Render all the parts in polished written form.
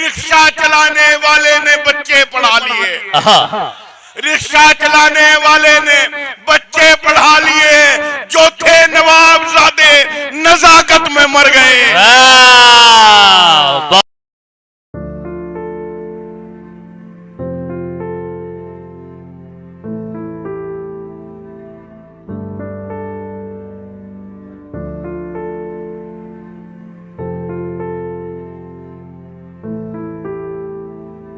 Rickshaw चलाने वाले ने बच्चे पढ़ा लिए, रिक्शा चलाने वाले ने बच्चे पढ़ा लिए, जो थे नवाबजादे नजाकत में मर गए।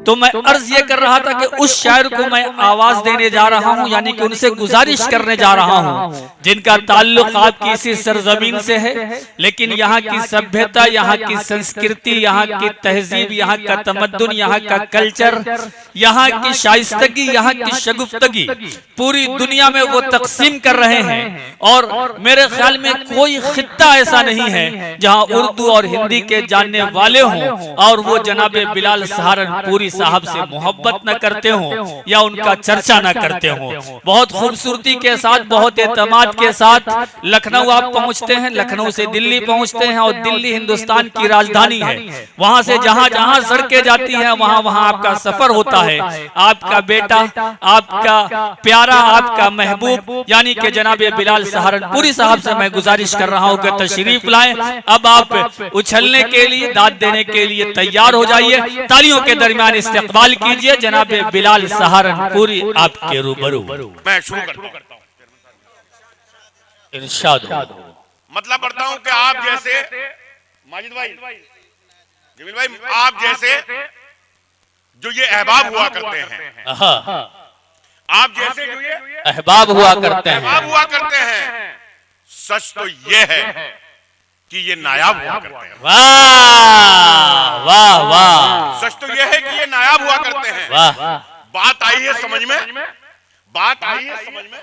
तो मैं अर्ज ये कर रहा था कि उस शायर को मैं आवाज देने जा रहा हूँ, यानी कि उनसे गुजारिश करने जा रहा हूँ जिनका ताल्लुक आपकी इसी सरजमीन से है, लेकिन यहाँ की सभ्यता, यहाँ की संस्कृति, यहाँ की तहजीब, यहाँ का तमद्दुन, यहाँ का कल्चर, यहाँ की शाइस्तगी, यहाँ की शगुफ्तगी पूरी दुनिया में वो तकसीम कर रहे हैं। और मेरे ख्याल में कोई खित्ता ऐसा नहीं है जहाँ उर्दू और हिंदी के जानने वाले हों और वो जनाबे बिलाल सहारनपुरी साहब से मोहब्बत न करते हो या उनका चर्चा न करते हो। बहुत खूबसूरती के साथ, बहुत एतमाद के साथ लखनऊ आप पहुंचते हैं, लखनऊ से दिल्ली पहुंचते हैं और दिल्ली हिंदुस्तान की राजधानी है। वहां से जहां जहां सड़कें जाती हैं वहां वहां आपका सफर होता है। आपका बेटा, आपका प्यारा, आपका महबूब यानी कि जनाबे बिलाल सहारनपुरी साहब से मैं गुजारिश कर रहा हूं कि तशरीफ लाएं। अब आप उछलने के लिए, दाद देने के लिए तैयार हो जाइए। तालियों के दरमियान इस्तेक़बाल कीजिए जनाबे बिलाल सहारनपुरी आपके रूबरू। मैं शुरू करता हूं, इरशाद मतलब पढ़ता हूं कि आप जैसे माजिद भाई, जमील भाई, आप जैसे जो ये अहबाब हुआ करते हैं, आप जैसे जो ये अहबाब हुआ करते हैं, अहबाब हुआ करते हैं, सच तो ये है कि ये नायाब हुआ करते हैं। वाह वाह वाह, सच तो ये है कि ये नायाब हुआ करते हैं। वाह, बात आई है समझ में, बात आई है समझ में,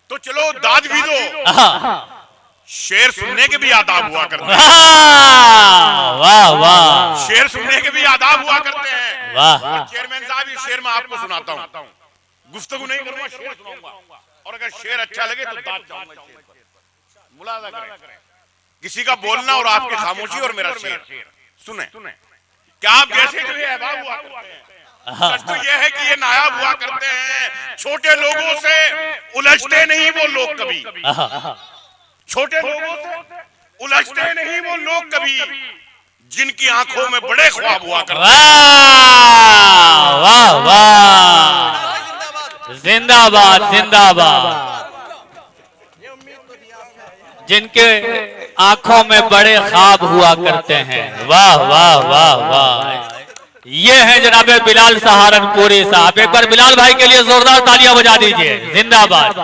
तो चलो दाद भी दो। शेर सुनने के भी आदाब हुआ करते हैं। वाह वाह, शेर सुनने के भी आदाब हुआ करते हैं। वाह, चेयरमैन साहब, ये शेर मैं आपको सुनाता हूँ, गुफ्तगू नहीं करूंगा, शेर सुनाऊंगा, और अगर शेर अच्छा लगे तो दाद चाहूंगा। मुलाजा करें किसी का बोलना और आपकी खामोशी और मेरा शेर सुने। क्या आप जैसे जो ये अहबाब हुआ करते हैं, सच तो ये है कि ये नायाब हुआ करते हैं। छोटे लोगों से उलझते नहीं वो लोग कभी, छोटे लोगों से उलझते नहीं वो लोग कभी, जिनकी आंखों में बड़े ख्वाब हुआ करते हैं। वाह वाह, जिंदाबाद जिंदाबाद, जिनके आंखों में बड़े ख्वाब हुआ करते हैं। वाह वाह वाह वाह, ये है जनाबे बिलाल सहारनपुरी साहब। एक बार बिलाल भाई के लिए जोरदार तालियां बजा दीजिए। जिंदाबाद,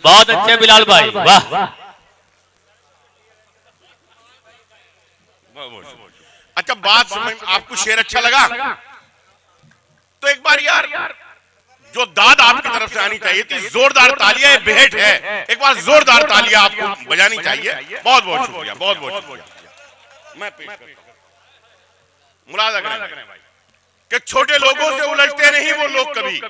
बहुत अच्छे बिलाल भाई, वाह। अच्छा, बात समझ, आपको शेर अच्छा लगा तो एक बार यार जो दाद आपकी तरफ से आनी चाहिए थी, जोरदार तालियां, बेहट है, एक बार जोरदार तालियां आपको बजानी चाहिए। बहुत बहुत शुक्रिया, बहुत बहुत शुक्रिया। मैं मुलाजा करें भाई कि छोटे लोगों से उलझते नहीं वो लोग कभी,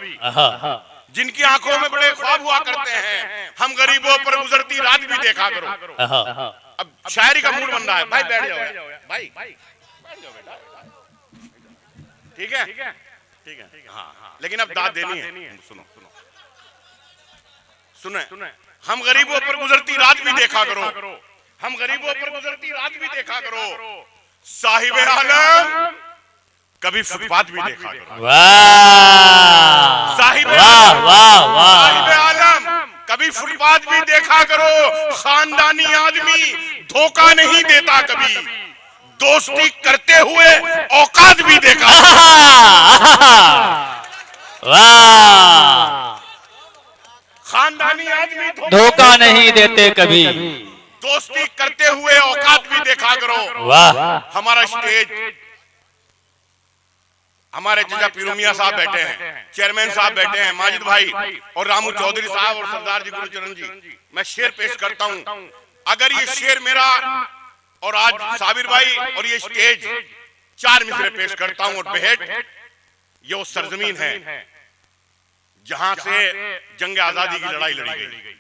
जिनकी आंखों में बड़े ख्वाब हुआ करते हैं। हम गरीबों पर गुजरती रात भी देखा करो। अब शायरी का मूड बन रहा है भाई, बैठ जाओ भाई, बैठ जाओ बेटा, ठीक है ठीक है, हाँ, लेकिन अब दाद देनी है। सुनो सुने, हम गरीबों पर गुजरती रात भी देखा करो, हम गरीबों पर गुजरती रात भी देखा करो, साहिब आलम कभी फुटपाथ भी देखा करो। साहिब आलम कभी फुटपाथ भी देखा करो। खानदानी आदमी धोखा नहीं देता कभी, दोस्ती करते हुए औकात भी देखा। वाह, खानदानी आदमी धोखा नहीं देते कभी, दोस्ती करते हुए औकात भी देखा करो। वाह, हमारा स्टेज, हमारे जीजा पीरू मियां साहब बैठे हैं, चेयरमैन साहब बैठे हैं, माजिद भाई और रामू चौधरी साहब और सरदार जी गुरुचरण जी। मैं शेर पेश करता हूं। अगर ये शेर मेरा और आज साबिर भाई और ये स्टेज 4 मिसरे पेश करता हूं और बेहट, ये वो सरजमीन है जहां से जंग आजादी की लड़ाई लड़ी गई।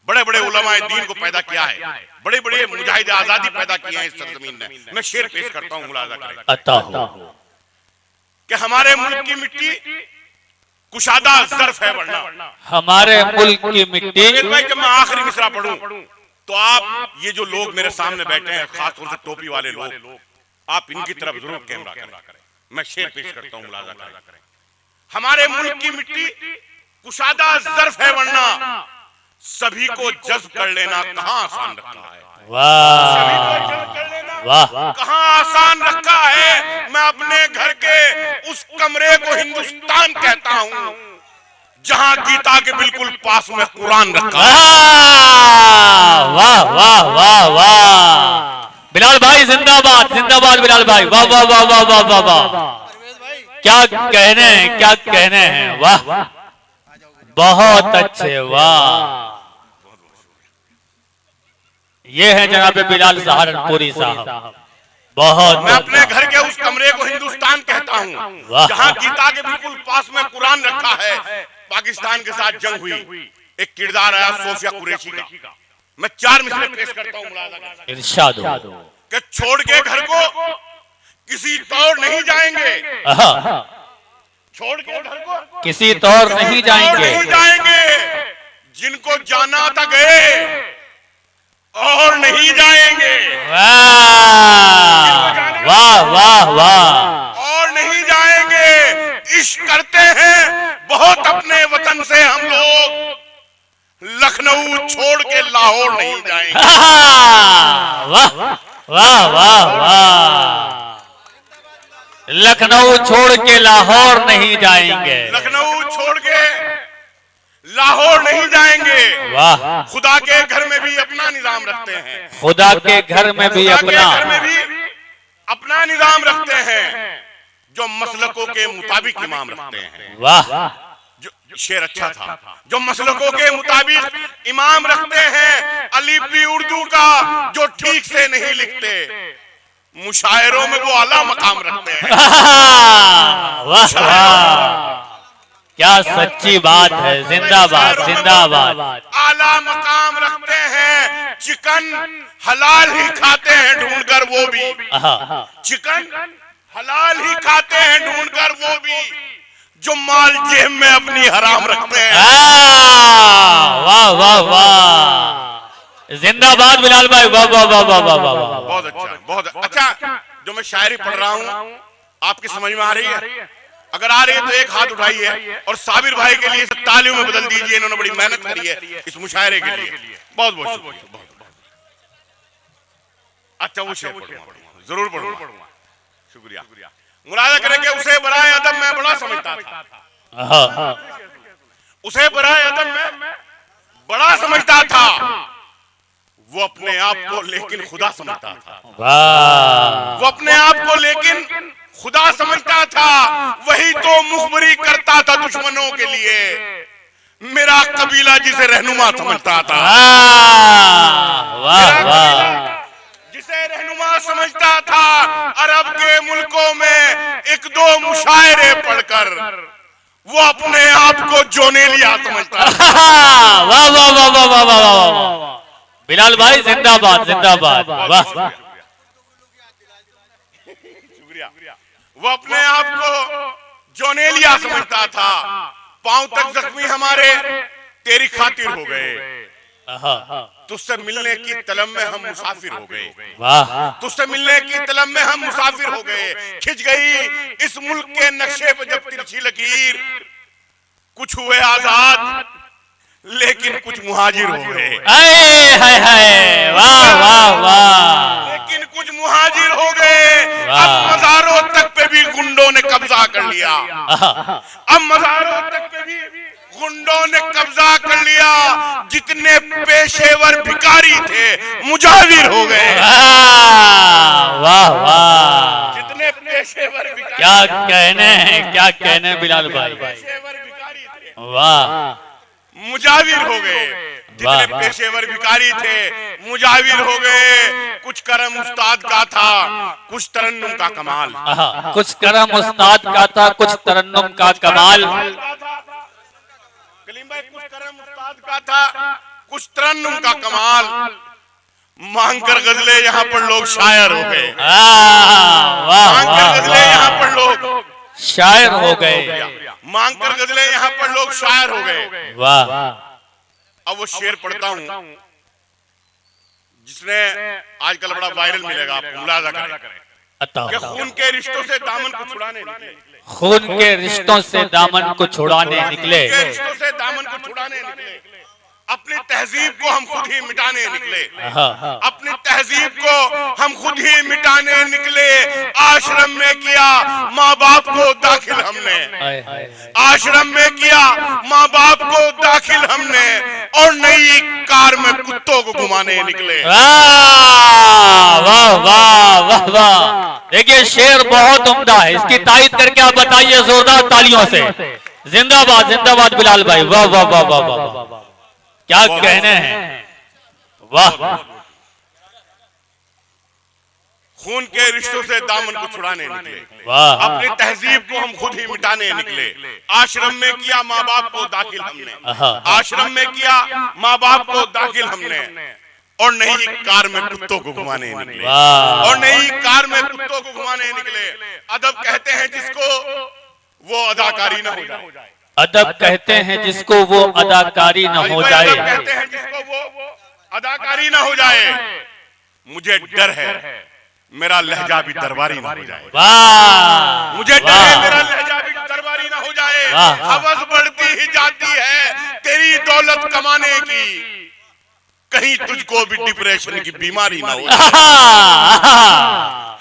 बड़े बड़े उलमाए दीन को पैदा किया है, बड़े बड़े मुजाहिद आजादी पैदा किए हैं इस सरजमीन ने। मैं शेर पेश करता हूं, मुलाजा करें। कि हमारे मुल्क की मिट्टी कुशादा ज़र्फ है वरना हमारे मुल्क की मिट्टी। भाई जब मैं आखिरी मिसरा पढ़ूं तो आप ये जो लोग मेरे सामने बैठे हैं, खासतौर से टोपी वाले लोग, आप इनकी तरफ जरूर कैमरा करें। मैं शेर पेश करता हूं, मुलाजा करें। हमारे मुल्क की मिट्टी कुशादा ज़र्फ है वरना सभी को जज्ब कर लेना कहाँ आसान रखा है। सभी को जज्ब कर लेना कहाँ आसान रखा है। मैं अपने घर के उस कमरे को हिंदुस्तान कहता हूँ जहाँ गीता के बिल्कुल पास में कुरान रखा है। वाह वाह वाह वाह, बिलाल भाई जिंदाबाद जिंदाबाद, बिलाल भाई वाह वाह वाह वाह वाह वाह वाह, क्या कहने हैं क्या कहने हैं, वाह बहुत अच्छे, वाह। ये है जनाब बिलाल सहारनपुरी साहब, बहुत। मैं अपने घर के उस कमरे को हिंदुस्तान कहता हूँ जहाँ गीता के बिल्कुल पास में कुरान रखा है। पाकिस्तान के साथ जंग हुई, एक किरदार आया सोफिया कुरैशी का। मैं 4 मिसरे पेश करता हूँ, इरशाद हो कि छोड़ के घर को किसी तौर नहीं जाएंगे, छोड़ के घर को किसी तौर नहीं जाएंगे, जिनको जाना था गए और नहीं जाएंगे। वाह वाह वाह, और नहीं जाएंगे। इश्क करते हैं बहुत अपने वतन से हम लोग, लखनऊ छोड़ के लाहौर नहीं जाएंगे। वाह वाह वाह वाह, लखनऊ छोड़ के लाहौर नहीं जाएंगे, लखनऊ छोड़ के लाहौर नहीं जाएंगे। वाह, खुदा के घर में भी अपना निजाम रखते हैं, खुदा के घर में भी अपना निजाम रखते हैं, जो मसलकों के मुताबिक इमाम रखते हैं। वाह, जो शेर अच्छा था, जो मसलकों के मुताबिक इमाम रखते हैं। अलीपी उर्दू का जो ठीक से नहीं लिखते, मुशायरों में वो आला मकाम रखते हैं। वाह वाह, क्या सच्ची बात है, जिंदाबाद जिंदाबाद। आला मकाम रखते हैं। चिकन हलाल ही खाते हैं ढूंढकर वो भी, चिकन हलाल ही खाते हैं ढूंढकर वो भी, जो माल जेब में अपनी हराम रखते हैं। वाह वाह वाह, जिंदाबाद बिलाल भाई, वाह वाह वाह वाह वाह वाह, बहुत अच्छा बहुत अच्छा। जो मैं शायरी पढ़ रहा हूँ आपकी समझ में आ रही है? अगर आ रही है तो एक हाथ उठाइए और साबिर भाई के लिए तालियों में बदल दीजिए। इन्होंने बड़ी मेहनत करी है इस मुशायरे के लिए, बहुत बहुत शुक्रिया। अच्छा वो शेर पढ़ूंगा, जरूर पढ़ूंगा, शुक्रिया। मुलाजा करें कि उसे बराए अदब मैं बड़ा समझता था, उसे बराए अदब मैं बड़ा समझता था, वो अपने आप को लेकिन खुदा समझता था। वो अपने आप को लेकिन खुदा समझता था, वही तो मुखबरी करता था दुश्मनों के लिए, मेरा कबीला जिसे रहनुमा समझता था। वाह वाह, जिसे रहनुमा समझता था। अरब के मुल्कों में 1-2 मुशायरे पढ़कर वो अपने आप को जोनेलिया समझता था। वाह वाह वाह वाह वाह वाह वाह, बिलाल भाई जिंदाबाद जिंदाबाद, वाह। शुक्रिया। वो अपने आप को जोनेलिया समझता था। पांव तक जख्मी हमारे तेरी खातिर हो गए, तुझसे मिलने की तलब में हम मुसाफिर हो गए। वाह, तुझसे मिलने की तलब में हम मुसाफिर हो गए। खिंच गई इस मुल्क के नक्शे पे जब तिरछी लकीर, कुछ हुए आजाद लेकिन कुछ मुहाजिर हो गए। वाह वाह वाह, लेकिन कुछ मुहाजिर हो गए। अब मज़ारों तक पे भी गुंडों ने कब्जा कर लिया, अब मज़ारों तक पे भी गुंडों ने कब्जा कर लिया। जितने पेशेवर भिखारी थे मुजाहिर हो गए। वाह वाह, जितने पेशेवर भिखारी, क्या कहने हैं क्या कहने बिलाल भाई, पेशेवर भिखारी थे वाह, मुजाहिर हो गए। जितने पेशेवर भिखारी थे मुजाहिर हो गए। कुछ करम उस्ताद का था, कुछ तरन्नुम का कमाल, कुछ करम उस्ताद का था, कुछ तरन्नुम का कमाल। कलीम भाई, कुछ करम उस्ताद का था, कुछ तरन्नुम का कमाल। मांगकर गजले यहाँ पर लोग शायर हो गए, वाह मांगकर गजले यहाँ पर लोग शायर हो गए। मांग कर गजलें यहाँ पर लोग शायर हो गए। वाह। अब वो शेर पढ़ता हूँ जिसने आजकल बड़ा वायरल मिलेगा आपको, मुलाजा करें कि खून के रिश्तों से दामन को छुड़ाने निकले। खून के रिश्तों से दामन को छुड़ाने निकले। खून के रिश्तों से दामन को छुड़ाने निकले। अपनी तहजीब को हम खुद ही मिटाने निकले। अपनी तहजीब को हम खुद ही मिटाने निकले। आश्रम में किया माँ बाप को दाखिल हमने। आश्रम में किया माँ बाप को दाखिल हमने और नई कार में कुत्तों को घुमाने निकले। वाह वाह वाह वाह वाह। देखिए शेर बहुत उम्दा है, इसकी तारीफ करके आप बताइए जोरदार तालियों से। जिंदाबाद जिंदाबाद बिलाल भाई। वाह वाह वाह वाह वाह, क्या कहने हैं। वाह। खून के रिश्तों से दामन को छुड़ाने निकले। वाह। अपनी तहजीब को हम खुद ही मिटाने निकले। आश्रम में किया माँ बाप को दाखिल हमने। आश्रम में किया माँ बाप को दाखिल हमने और नई कार में कुत्तों को घुमाने निकले। और नई कार में कुत्तों को घुमाने निकले। अदब कहते हैं जिसको वो अदाकारी न हो जाए। अदब कहते हैं जिसको वो अदाकारी न हो जाए। अदब कहते हैं जिसको वो अदाकारी न हो जाए। मुझे डर है मेरा लहजा भी दरबारी ना हो जाए। वाह। मुझे डर है मेरा लहजा भी दरबारी ना हो जाए। हवस बढ़ती ही जाती है तेरी दौलत कमाने की, कहीं तुझको भी डिप्रेशन की बीमारी ना हो जाए।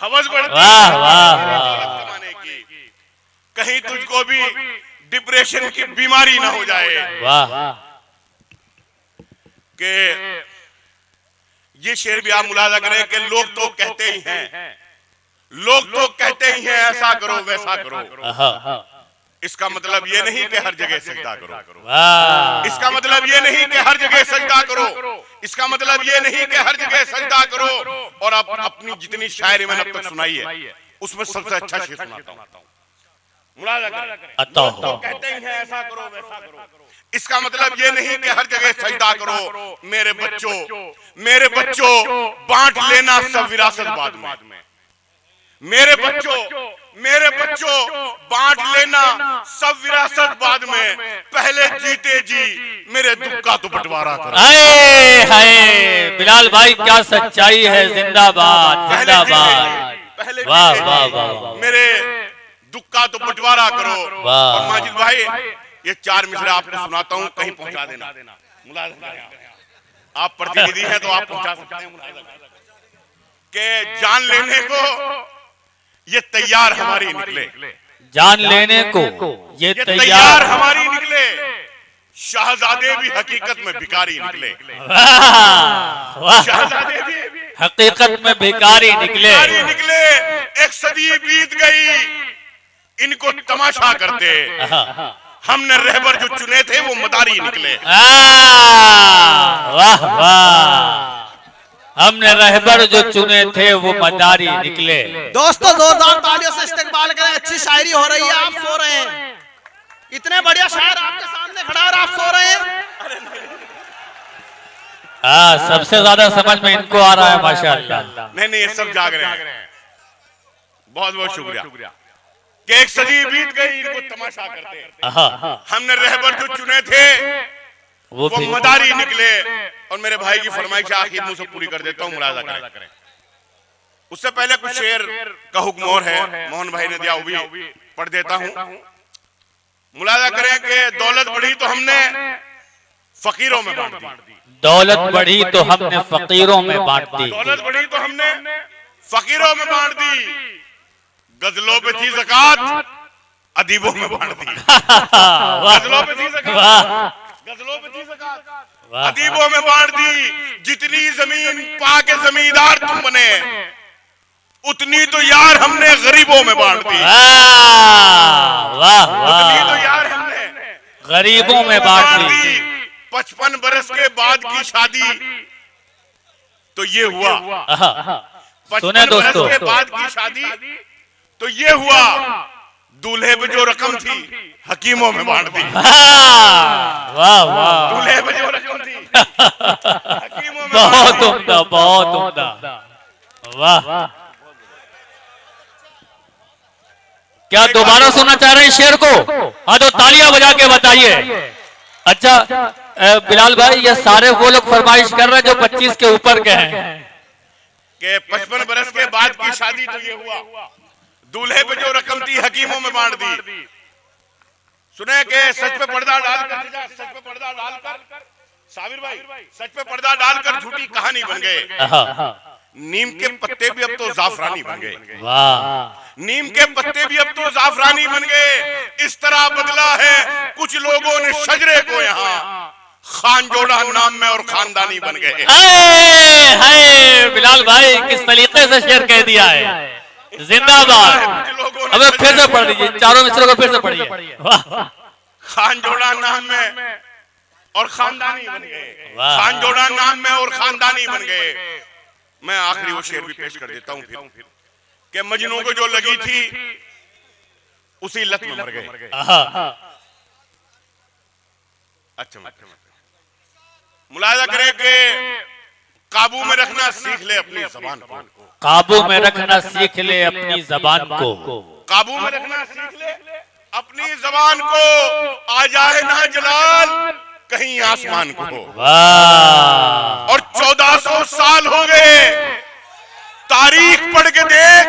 हवस बढ़ती है दौलत कमाने की, कहीं तुझको भी डिप्रेशन की बीमारी ना हो जाए। वाह। के ये शेर भी आप मुलाजा करें कि लोग तो कहते ही हैं, लोग तो कहते ही हैं ऐसा करो वैसा करो। इसका मतलब ये नहीं कि हर जगह सजदा करो। इसका मतलब ये नहीं कि हर जगह सजदा करो। इसका मतलब ये नहीं कि हर जगह सजदा करो। और आप अपनी जितनी शायरी मैंने अब तक सुनाई है उसमें सबसे अच्छा शेर सुनाता हूँ। मुलाजा करें, लोग तो कहते ही हैं ऐसा करो वैसा करो। इसका मतलब ये नहीं कि हर जगह सजदा करो। मेरे बच्चों बांट लेना सब विरासत बाद में। मेरे बच्चों बांट लेना सब विरासत बाद में। पहले जीते जी मेरे दुख का तो बंटवारा करो। हाय बिलाल भाई क्या सच्चाई है। जिंदाबाद जिंदाबाद। पहले वाह वाह वाह। मेरे दुख का तो बंटवारा करो। और माजिद भाई ये 4 मिसरा आपको सुनाता हूँ, कहीं पहुंचा देना। आप प्रतिनिधि हैं तो आप पहुंचा सकते हैं। कि जान लेने को ये तैयार हमारी निकले। जान लेने को ये तैयार हमारी निकले। शाहजादे भी हकीकत में भिखारी निकले। शाहजादे भी हकीकत में भिखारी निकले। एक सदी बीत गई इनको तमाशा करते। हमने रहबर जो चुने थे वो मदारी निकले। वाह वाह। हमने रहबर जो चुने थे वो मदारी निकले। दोस्तों जोरदार तालियों से इस्तेकबाल करें। अच्छी शायरी हो रही है, आप सो रहे हैं। इतने बढ़िया शायर आपके सामने खड़ा और आप सो रहे हैं। हाँ सबसे ज्यादा समझ में इनको आ रहा है माशाअल्लाह। नहीं ये सब जाग रहे हैं। बहुत बहुत शुक्रिया कि एक सदी बीत गई इनको तमाशा करते। हमने रहबर जो चुने थे वो मदारी निकले। और मेरे भाई की फरमाइश आखिर मुझसे पूरी कर देता हूँ, मुलाजा करें। उससे पहले कुछ शेर का हुक्म और है, मोहन भाई ने दिया, वो भी पढ़ देता हूँ। मुलाजा करें कि दौलत बढ़ी तो हमने फकीरों में बांट दी। दौलत बढ़ी तो हमने फकीरों में बांट दी। दौलत बढ़ी तो हमने फकीरों में बांट दी। गजलों पे थी ज़कात अदीबों में बांट दी। गजलों पे थी ज़कात अदीबों में बांट दी। जितनी जमीन पाके जमींदार तुम बने उतनी तो यार हमने गरीबों में बांट दी। उतनी तो यार हमने गरीबों में बांट दी। 55 बरस के बाद की शादी तो ये हुआ। 55 बरस के बाद की शादी तो ये हुआ। दूल्हे पे जो रकम थी हकीमों में बांट दी। वाह वाह। दूल्हे पे जो रकम थी हकीमों में बहुत उम्दा बहुत उम्दा। वाह। क्या दोबारा सुनना चाह रहे हैं शेर को? हाँ तो तालियां बजा के बताइए। अच्छा बिलाल भाई, ये सारे वो लोग फरमाइश कर रहे हैं जो 25 के ऊपर के हैं कि 55 बरस के बाद की शादी तो ये हुआ, दूल्हे पे जो रकम थी हकीमों में बांट दी। सुने कि सच पे पर्दा डालकर, सच पे पर्दा डालकर साबिर भाई, सच पे पर्दा डालकर झूठी कहानी बन गए। नीम के पत्ते भी अब तो जाफरानी बन गए। वाह। नीम के पत्ते भी अब तो जाफरानी बन गए। इस तरह बदला है कुछ लोगों ने शजरे को यहाँ, खान जोड़ा नाम में और खानदानी बन गए। हाय बिलाल भाई, किस तरीके से शेर कह दिया है। जिंदाबाद। अब फिर से पढ़ लीजिए, चारों मिसरों को फिर से पढ़िए। वाह। खान जोड़ा नाम में और खानदानी बन गए। खान जोड़ा नाम में और खानदानी बन गए। मैं आखिरी वो शेर भी पेश कर देता हूँ फिर कि मजनू को जो लगी थी उसी लत में मर गए। अच्छा मुलाजा करें कि काबू में रखना सीख ले अपनी जबान को। काबू में रखना सीख ले अपनी जबान को। काबू में रखना सीख ले अपनी जबान को। आ जाए ना जलाल कहीं आसमान को। वाह। और 1400 साल हो गए, तारीख पढ़ के देख,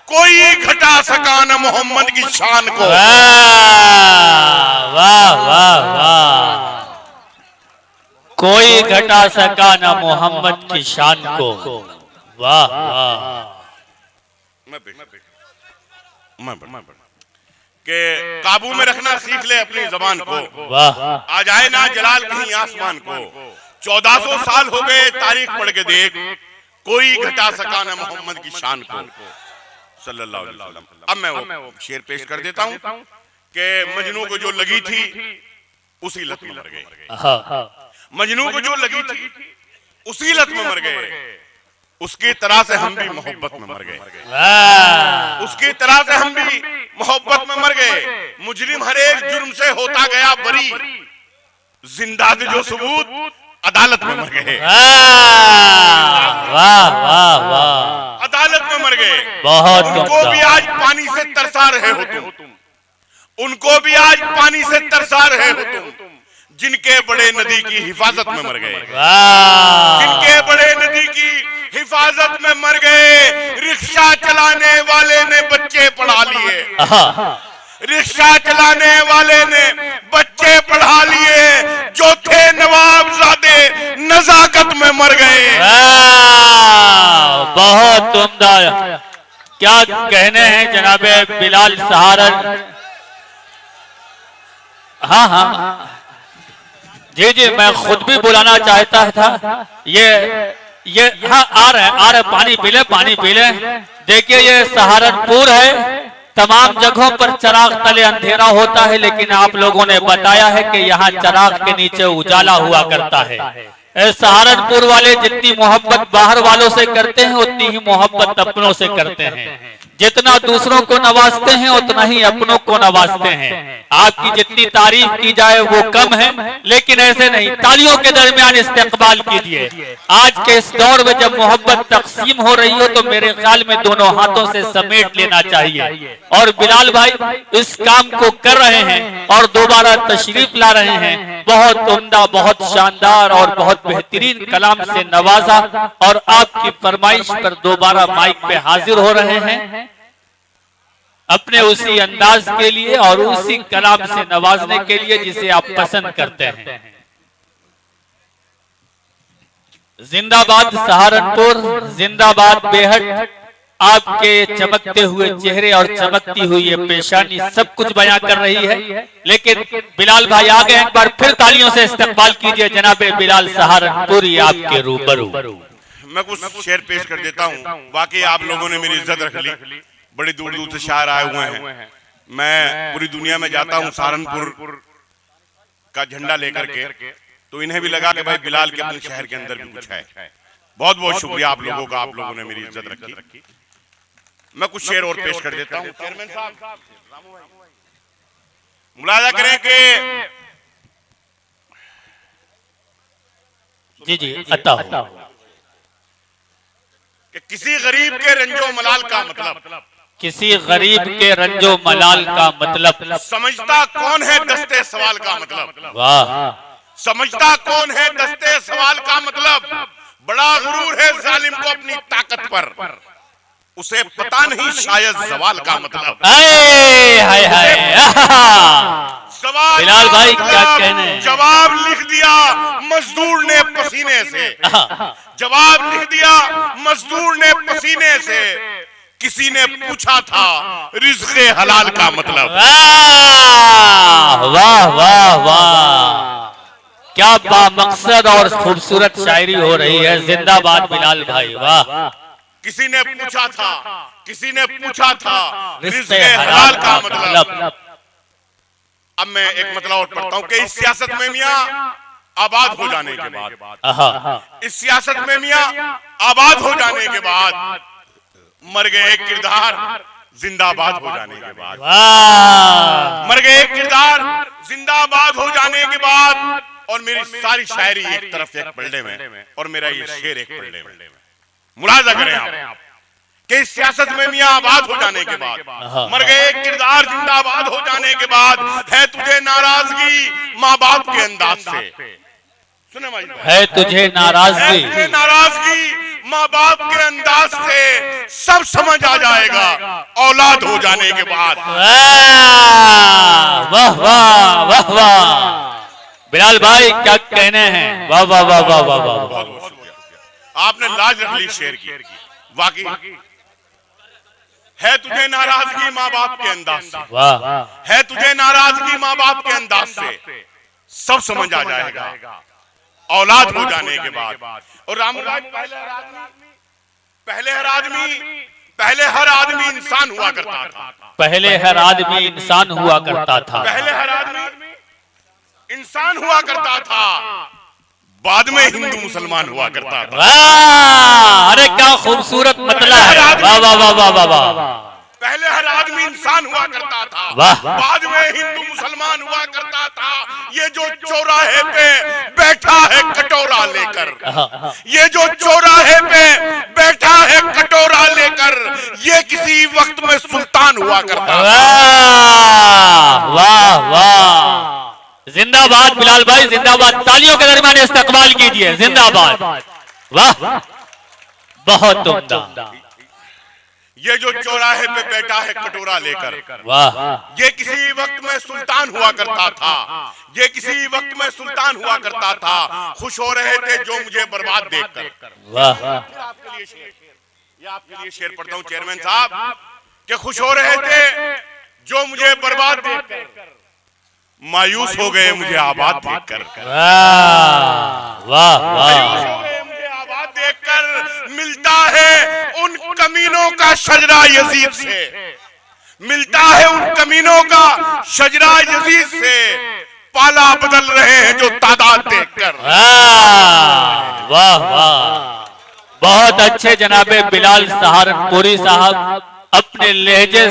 कोई घटा सका न मोहम्मद की शान को। वाह वाह वाह। कोई घटा सका न मोहम्मद की शान को। वाह वाह। के काबू में रखना सीख ले अपनी जबान को। वाह। आ जाए ना जलाल कहीं आसमान को। 1400 साल हो गए, तारीख पढ़ के देख, कोई घटा सका ना मोहम्मद की शान को सल्लल्लाहु अलैहि वसल्लम। अब मैं वो शेर पेश कर देता हूँ कि मजनू को जो लगी थी उसी लत में मर गए। मजनू को जो लगी थी उसी लत में मर गए। उसकी तरह से हम भी मोहब्बत में मर गए। उसकी तरह से हम भी मोहब्बत में मर गए। मुजरिम हर एक जुर्म से होता गया बरी, जिंदा थे जो सबूत अदालत में मर गए। वाह वाह वाह। अदालत में मर गए। बहुत उनको भी आज पानी से तरसा रहे हो तुम। उनको भी आज पानी से तरसा रहे हो तुम, जिनके बड़े नदी की हिफाजत में मर गए। जिनके बड़े नदी की हिफाजत में मर गए। रिक्शा चलाने वाले ने बच्चे पढ़ा लिए। रिक्शा चलाने वाले ने बच्चे पढ़ा लिए, जो थे नवाबजादे नजाकत में मर गए। बहुत उम्दा। क्या कहने हैं जनाबे बिलाल सहारन। हाँ हाँ जी जी, मैं खुद भी बुलाना चाहता था। ये हाँ आ रहे पानी पी ले, पानी पी ले। देखिए ये सहारनपुर है। तमाम जगहों पर चिराग तले अंधेरा होता है, लेकिन आप लोगों ने बताया है कि यहाँ चिराग के नीचे उजाला हुआ करता है। सहारनपुर वाले जितनी मोहब्बत बाहर वालों से करते हैं, उतनी ही मोहब्बत अपनों से करते हैं। जितना दूसरों को नवाजते हैं, उतना ही अपनों को नवाजते हैं। आपकी जितनी तारीफ की जाए वो कम है, लेकिन ऐसे नहीं, तालियों के दरमियान इस्तेकबाल कीजिए। आज के इस दौर में जब मोहब्बत तकसीम हो रही हो, तो मेरे ख्याल में दोनों हाथों से समेट लेना चाहिए। और बिलाल भाई इस काम को कर रहे हैं और दोबारा तशरीफ ला रहे हैं। बहुत उम्दा, बहुत शानदार और बहुत बेहतरीन कलाम से नवाजा, और आपकी फरमाइश पर दोबारा माइक पे हाजिर हो रहे हैं अपने उसी अंदाज के लिए और उसी कलाम से नवाजने के लिए जिसे आप पसंद करते हैं। जिंदाबाद सहारनपुर, जिंदाबाद बेहट। आपके चमकते हुए चेहरे और चमकती हुई ये पेशानी सब कुछ बयां कर रही है। लेकिन बिलाल भाई आ गए, एक बार फिर तालियों से इस्तकबाल कीजिए जनाबे बिलाल सहारनपुरी आपके रूबरू। मैं कुछ शेर पेश कर देता हूँ। बाकी आप लोगों ने मेरी इज्जत रख ली, बड़ी दूर दूर से शायर आए हुए हैं। मैं पूरी दुनिया में जाता हूँ सहारनपुर का झंडा लेकर के, तो इन्हें भी लगा कि भाई बिलाल के अपने शहर के अंदर भी कुछ है। बहुत बहुत शुक्रिया आप लोगों का, आप लोगों ने मेरी इज्जत रखी। मैं कुछ शेर और पेश कर देता हूँ। चेयरमैन साहब मुलाजा करें कि जी जी अता कि किसी गरीब के रंजो मलाल का मतलब किसी गरीब के रंजो मलाल का मतलब। समझता कौन है दस्ते सवाल का मतलब। वाह। समझता कौन है दस्ते सवाल का मतलब। बड़ा गुरूर है जालिम को अपनी ताकत पर, उसे पता नहीं शायद सवाल का मतलब। हाय हाय। सवाल बिलाल भाई मतलब क्या कहने हैं? जवाब लिख दिया मजदूर ने पसीने से। जवाब लिख दिया मजदूर ने पसीने से। किसी ने पूछा था रिज़्क़े हलाल का मतलब। वाह वाह वाह, क्या बामकसद और खूबसूरत शायरी हो रही है। जिंदाबाद बिलाल भाई, वाह। किसी ने पूछा था, किसी ने पूछा था रिज़्क़े रिज़्क़े हलाल हलाल का मतलब। अब मैं एक मतलब और पढ़ता हूँ कि इस सियासत में मियाँ आबाद हो जाने के बाद, इस सियासत में मियाँ आबाद हो जाने के बाद मर गए एक किरदार जिंदाबाद हो जाने के बाद। मर गए एक किरदार जिंदाबाद हो जाने के बाद। और मेरी सारी शायरी एक तरफ एक पलड़े में और मेरा ये शेर एक पलड़े में। मुलाजा करें आप कि इस सियासत में मियाँ आबाद हो जाने के बाद, मर गए एक किरदार जिंदाबाद हो जाने के बाद, है तुझे नाराजगी माँ बाप के अंदाज से। सुने भाई, है तुझे नाराजगी, है तुझे नाराजगी माँ बाप के अंदाज से, सब समझ आ जाएगा औलाद हो जाने के बाद। वाह वाह वाह वाह। बिलाल भाई क्या कहने हैं। वाह वाह वाह वाह वाह वाह। बहुत बहुत शुक्रिया, आपने लाज रख ली शेर की। वाकई है तुझे नाराजगी माँ बाप के अंदाज से। वाह। है तुझे नाराजगी माँ बाप के अंदाज से, सब समझ आ जाएगा औलाद हो जाने के बाद। और रामराज पहले हर आदमी इंसान हुआ करता था। पहले हर आदमी इंसान हुआ करता था। पहले हर आदमी इंसान हुआ करता था, बाद में हिंदू मुसलमान हुआ करता था। वाह, अरे क्या खूबसूरत मतलब है। वाह वाह वाह वाह वाह वाह। पहले हर आदमी इंसान हुआ करता था, वाह। बाद में हिंदू मुसलमान हुआ करता था। ये जो चौराहे पे बैठा है कटोरा लेकर, ये जो चौराहे पे बैठा है कटोरा लेकर, ये किसी वक्त में सुल्तान हुआ करता था। वाह वाह। जिंदाबाद बिलाल भाई, जिंदाबाद। तालियों के दरमियान इस्तकबाल कीजिए। जिंदाबाद। वाह, बहुत उम्दा। ये जो चौराहे पे बैठा है कटोरा लेकर, वाह। ये किसी वक्त में सुल्तान हुआ करता था। ये किसी वक्त में सुल्तान हुआ करता था। खुश हो रहे थे जो मुझे बर्बाद देखकर। वाह। आपके लिए शेर, ये आपके लिए शेर पढ़ता हूँ चेयरमैन साहब, कि खुश हो रहे थे जो मुझे बर्बाद देखकर, मायूस हो गए मुझे आबाद देखकर। वाह वाह। मुझे आबाद देखकर मिलता है उन कमीनों का शजरा यजीद से, मिलता है उन कमीनों का शजरा यजीद से, पाला बदल रहे हैं जो तादाद देखकर। वाह वाह, बहुत अच्छे जनाबे बिलाल सहारनपुरी साहब अपने लहजे